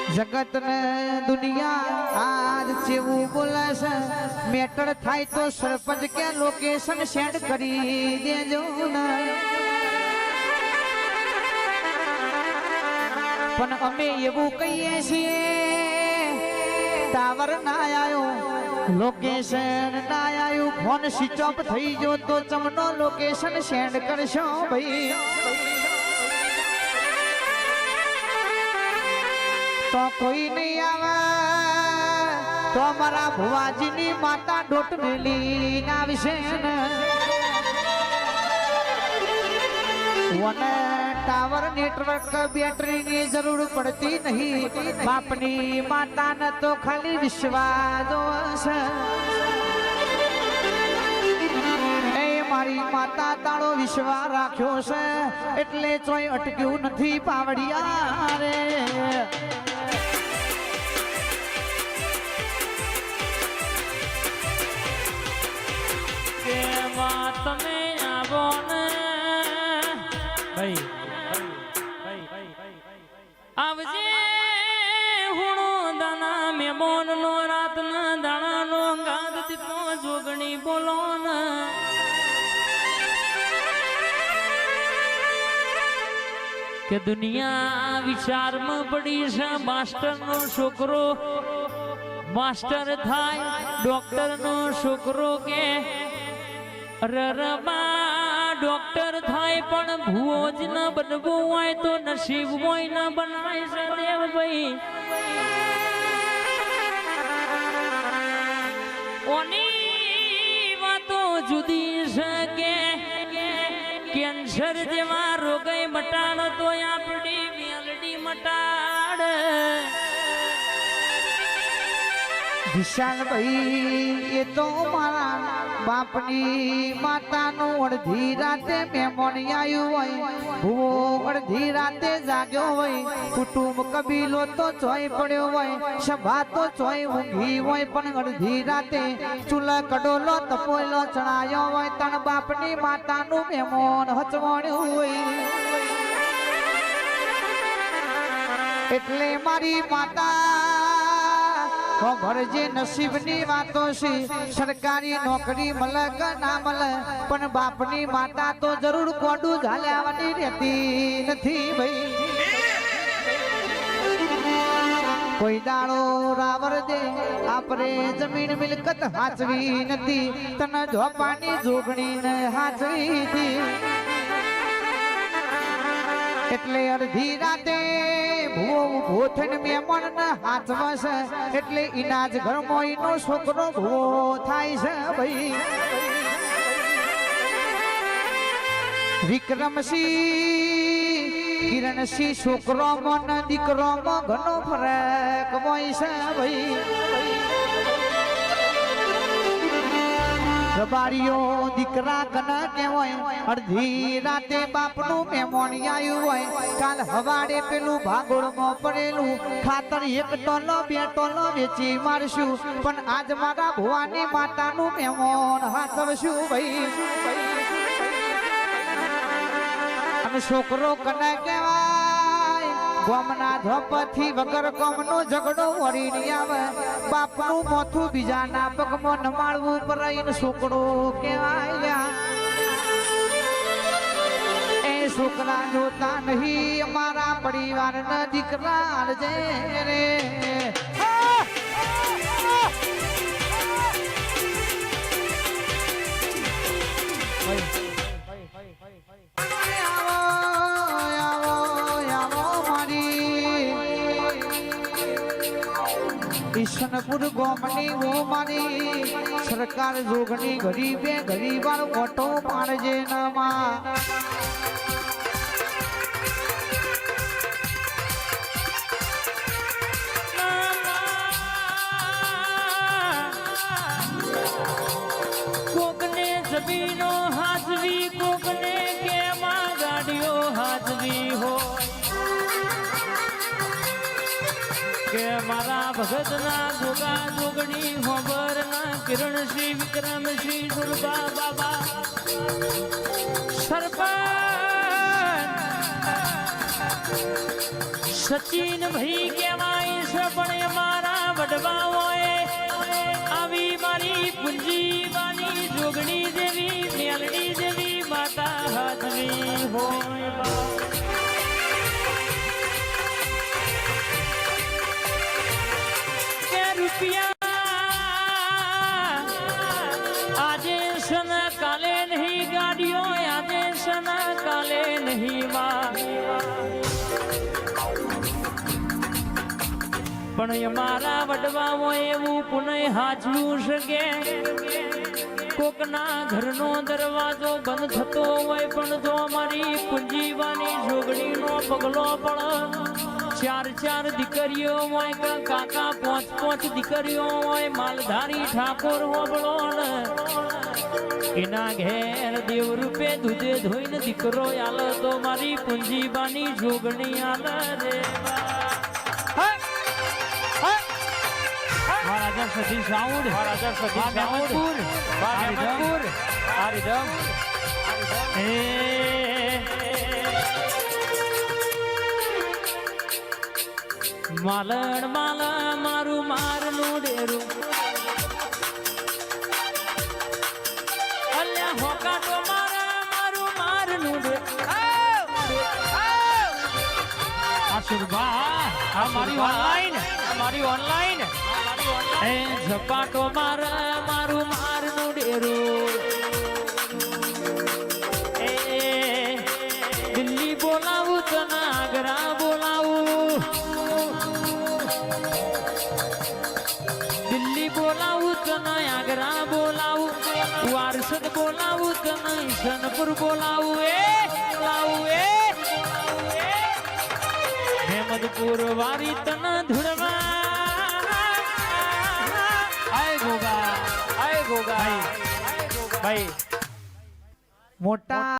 जगत ने दुनिया आज चेवू बोले से मैटर थाय तो सरपंच के लोकेशन सेंड करी देजो ने पण अमे एवं कहीए छीए टावर ना आयो लोकेशन ना आयो फोन स्विच ऑफ थई जो तो चमनो लोकेशन सेंड करशो भाई तो कोई नहीं आवे तो हमारा भुवाजी नी माता डोट मेली ना विषय वन टावर नेटवर्क बैटरी की जरूर पड़ती नहीं बापनी माता न तो खाली विश्वास मारी माता तारो विश्वास राख्यो से एटले चोय अटक्यू नथी पावड़िया रे તમે આવો ને આવજે હુણો દાના મેમોન નો રાત ના દાણા નો ગાદ દીપો જોગણી બોલો ને કે દુનિયા વિચારમાં પડી છે માસ્ટર નો છોકરો માસ્ટર થાય ડોક્ટર નો છોકરો કે રરબા ડોક્ટર થાય પણ ભૂવો જ ન બનવું હોય તો નસીબ હોય ન બનાય છે દેવભાઈ ઓની વાતો જુદી છે કે કેન્સર જેવા રોગે મટાડ તો આપણી મેલડી મટાડ विशाल भाई ये तो मारा बापनी माता नो अर्धी राते मेहमान आयु होय भूवो अर्धी राते जाग्यो होय कुटुंब कबीलो तो चोय पड्यो होय सभा तो चोय ऊंघी होय पण अर्धी राते चूला कड़ोलो तपोयलो चढ़ायो होय तण बापनी माता नु मेहमान हचवाण्यो होय એટલે મારી માતા खबर जे नसीब नी वातो सी सरकारी नौकरी मले के ना मले पण बापनी माता तो जरूर कोडू झाल्यावानी रहती नथी भाई कोई दाड़ो रावर दे आपरे जमीन मिलकत हाचवी नथी तने झोपानी जोगणी ने हाचवी थी એટલે અડધી રાતે ભૂવો ઉભો થઈને મહેમાન ના હાથમાં છે એટલે ઇનાજ ઘરમાં એનો છોકરો ભૂવો થાય છે ભાઈ વિક્રમસિંહ કિરણસિંહ છોકરો મન દીકરો માં ઘણો ફરક હોય છે ભાઈ रबारियो दीकरा कना केवय अर्धी राते बापनु मेहमान आयु होय काल हवाड़े पेलू भागोड़ में पड़ेलू खातर एक टोलो बे टोलो वेची मारशु पण आज मारा भुवानी मातानु मेहमान हाथवशु भाई अने छोकरो कना केवाय गोमना झोपथी वगर कोमनो झगड़ो वरी नी आवे बापनु मोथू बीजाना पगमो नमाळवू परईन छोकरो केवाया ए छोकरा जोता नहीं हमारा परिवार न दीकरा जे रे ईशनपुर गोमनी वो मारी सरकार जोगनी गरीबे गरीबार मोटो पाड़जे नमा कोकने जमीनो हाजवी कोकने के मां गाड़ियो हाजवी हो के मारा भगत ना जोगा जोगनी होबर ना किरण श्री विक्रम श्री दुर्गा बाबा सरपंच સચિન ભાઈ કહેવાય છે પણ અમારા વડવાઓએ આવી મારી પુંજીવાની જોગણી જેવી મેલડી જેવી માતા હાજરી હોય બા. કે રૂપિયા આજે સન કાલે નહીં ગાડીઓ આજે સન કાલે નહીં માં પણ અમારા વડવાઓ એવું પુનઃ હાચવું છે કે કોકના ઘરનો દરવાજો બંધ થતો હોય પણ જો અમારી પુંજીવાની જોગણીનો પગલો પણ ચાર દીકરીઓ હોય કે કાકા પાંચ દીકરીઓ હોય માલધારી ઠાકોર હોબળો ને એના ઘેર દેવ રૂપે દૂધે ધોઈને દીકરો આલે તો મારી પુંજીવાની જોગણી આલે રે મહારાજા સધી સાઉન્ડ મહારાજા સધી સાઉન્ડ મહેમદપુર આરિદમ માલણ માલા મારું મારનું ડેરું અલ્યા હોકા તો મારું મારનું આ મારી ઓનલાઈન એ ઝપાટો મારું મારનું ડેરું એ દિલ્હી બોલાવું તો આગ્રા બોલાવું દિલ્હી બોલાવું તો આગ્રા બોલાવું વારસદ બોલાવું તો ઈશનપુર બોલાવું મહેમદપુર વારી તન ધુડવા આય ગોગા ભાઈ મોટા